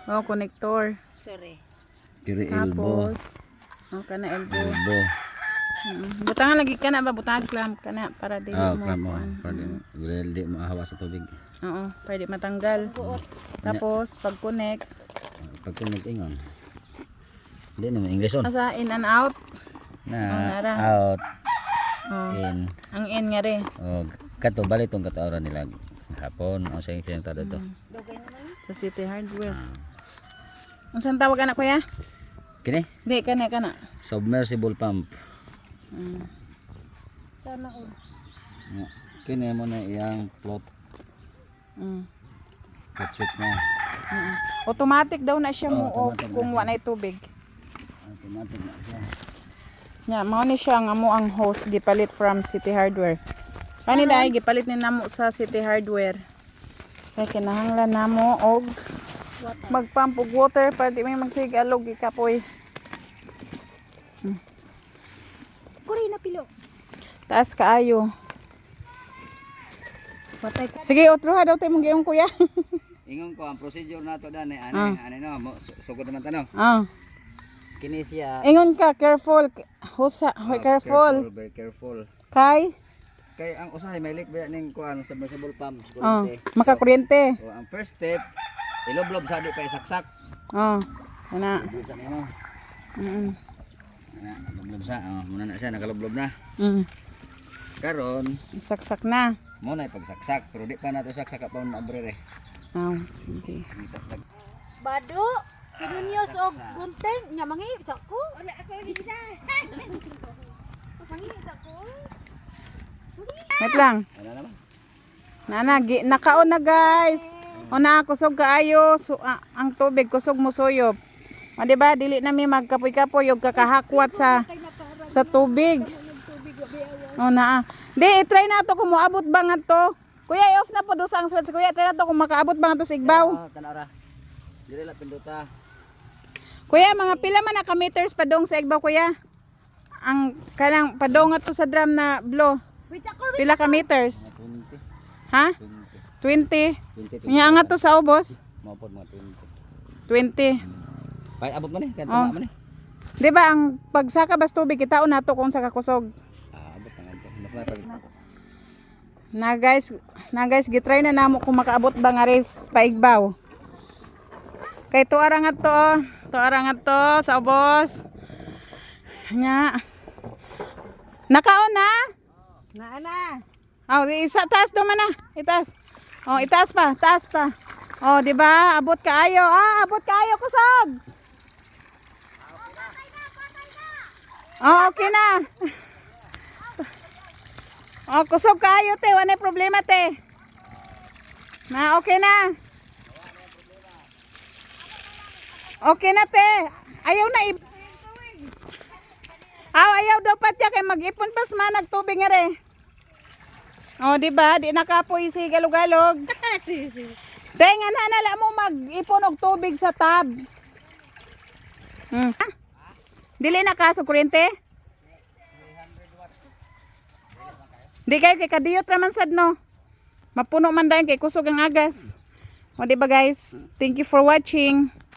Oh, connector. Sorry. Kiri elbow. Tapos, kana elbow. Elbow. Butangan lagi kana ba? Butangan clamp kana para dili mo. Clamp mo. kuan. Para di maahawa sa tubig. Oo, pwede matanggal. Tapos, pag connect, Pag ingon. Hindi naman English on. asa in and out. nara. Out. Oh, In. ang in nga rin. Kato balik tong kataoran nila hapon o siyang tada to. Sa City Hardware. Unsan tawag anak kuya? Kini Di, kana. submersible pump. Sana ko. Kini mo na iyang float switch na. Automatic daw na siya mo off automatic kung wala tubig. Automatic na siya. Nya, mao ni siya nga mo ang hose gipalit from City Hardware. Kani dai gipalit ni namo sa City Hardware. Kay kinahanglan namo og magpump og water para di may magsigalog ikapoy. Kuri na pilo. Taas kaayo. Patay ko. Sige, otro ha daw tay mong giyong kuya. Ingon ko ang procedure nato dani Ah. no sugod naman tanong. Kini siya Ingon ka, careful. Husa, careful. very careful. Kay, Kay ang usahay may leak ba ning kuan submersible pump. makakuryente. So, ang first step iloblob sa di pa isaksak. Ana. Iloblob sa nimo. Iloblob sa muna na siya nakaloblob na. Karon Saksak na. mo na pagsaksak pero di pa nato saksak pa na abre. Sige. Bado. Kinunyos og gunteng nya mangi sa ko. Wala ako lagi na. Mangi sa ko. Wait lang. Ano naman? Nakaon na guys. O na kusog kaayo. Ang tubig kusog mo suyop. O diba, dili na mi magkapoy-kapoy yung kakahakwat sa tubig. O na. Di, try na to kung moabot ba nga to. Kuya, i-off na po doon sa ang switch. Kuya, try na to kung makaabot ba nga to sa igbaw. Tanara. Dili la pinduta. Kuya, mga pila man naka-meters pa dong sa igbaw, kuya? Ang kanang padong to sa drum na blow. Wait ako. Pila ka meters? 20. Ha? 20. 20. Nya nga to sa ubos? Mapod mo 20. 20. Pay abot mo ni kan tama mo ni. Di ba ang pagsaka bas tubig kitaon nato kung sa kakusog. Abot na ganito. Mas may pag Na guys, gitry na namo kung makaabot ba nga res paigbaw. Kay tuara nga to, sa ubos. Nya. Nakaon na? Na. Oh, isa taas do man na. Itaas. Oh, taas pa. Oh, di ba? Abot kaayo. Abot kaayo kusog. Oh, okay na. Oh, kusog kaayo te, wala problema te. Na okay na. Okay na te. Ayaw na ayaw daw patya kay mag-ipon pas man nagtubig nga re. Oh, di ba? Di nakapoy si galog-galog. Tengan hanala mo mag-ipon og tubig sa tab. Dili na ka sa kuryente? Di kayo kay kadiyot raman sad no. Mapuno man dayon kay kusog ang agas. O di ba guys? Thank you for watching.